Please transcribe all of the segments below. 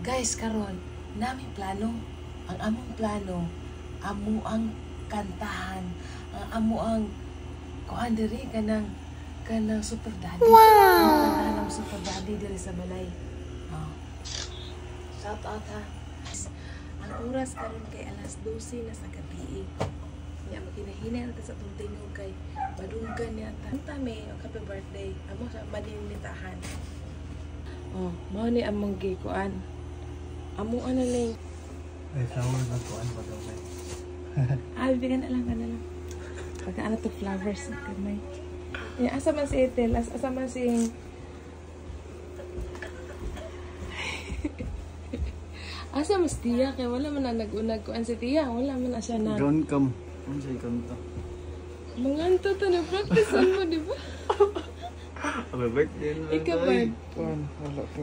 Guys, karon namin plano. Ang among plano, amo ang kantahan, ang amo ang kuan diri kanang Super Daddy. Wow! Kantahan ng Super Daddy diri sa balay. Oh. Shout out ha. Ang oras karon kay alas 12 na sa gabi. Nya makinahina na sa tong tingog kay badunggan niya ta may happy birthday. Amo sa maninitahan. Oh, mao ni among gikuan. Amo ano ning ay flower na kuan pa daw may. Bigyan na lang. Pagka ano to flowers na kamay. Asa man si Ethel, asa man si asa mas Tia kay wala man na nag-unag kuan si Tia, wala man na siya na. Don't come. Ano siya kanta? Manganta ta na practice mo, di ba? Happy birthday na. Ikaw ba?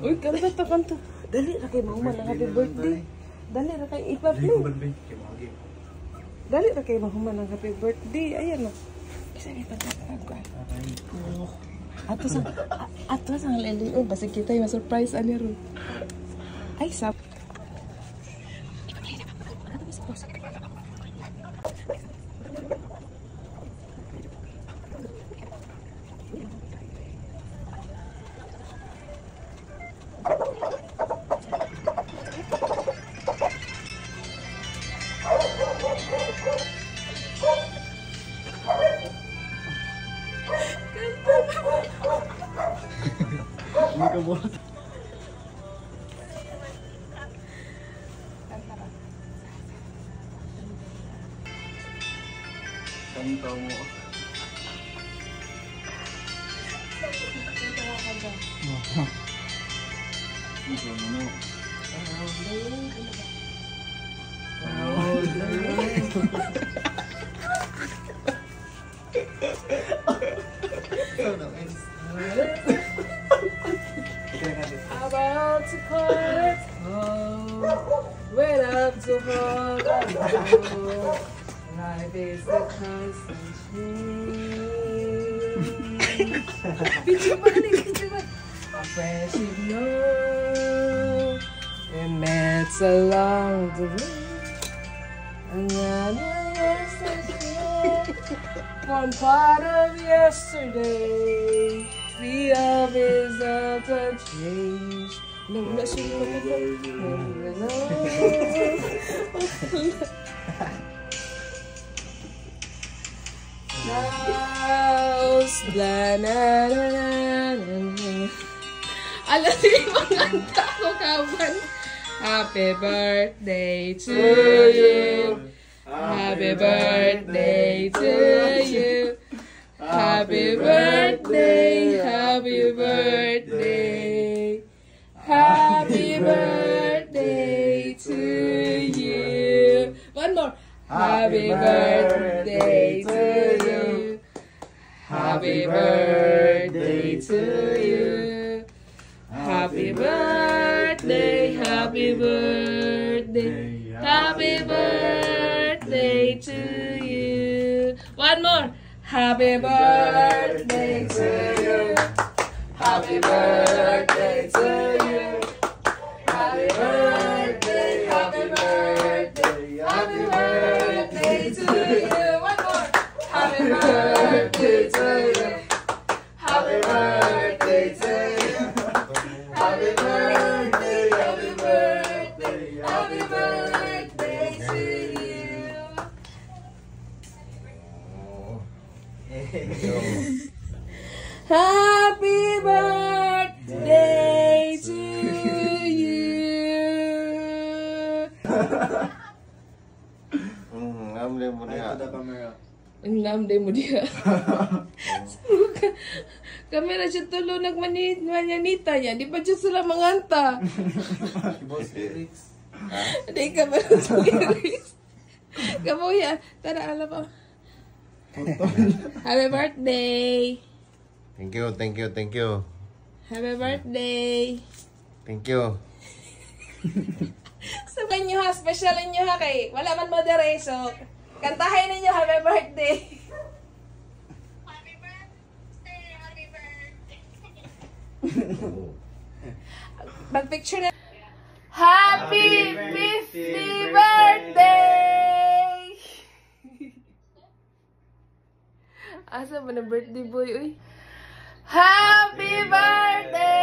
Uy, kanta. Dali ra kay mahuman ang happy birthday. Dali ra kay ipa-play. Dali ra kay mahuman ang happy birthday. Ayan na. Isa ni pagkakagwan. Ato sang leli. Oh, basta kita yung surprise ani ron. Ay, sap. Kanta mo. About to call it home, wait up to hold on. Life is a constant change. Our friendship, no, it met along the way. Another yesterday, one part of yesterday. The of is of the change. No, let's alam niyo mga tao kawan. Happy birthday to you. Happy birthday to you. Happy birthday, happy birthday. Happy birthday to you. One more. Happy birthday to you. Happy birthday to you. Happy birthday, happy birthday. Happy birthday to you. One more. Happy birthday to you. Happy birthday to you. Happy birthday, happy birthday. Happy birthday to you. One more. Happy birthday to you. Happy birthday to you. Happy birthday, happy birthday. Happy birthday to you. Happy birthday to you. Ngamle mo niya. Ang lamday mo diya. Kamera siya tulo nagmanyanita niya. Di ba siya sila manganta? Hindi ka ba sa lyrics? Kamu yan. Tara, alam mo. Happy birthday. Thank you. Happy birthday. Thank you. Sabihin nyo ha, specialin nyo ha kay wala man moderation. Kantahin ninyo happy birthday. Happy birthday, happy birthday. Mag-picture na. Happy 50th birthday! Asa ba na birthday boy, uy? Happy birthday!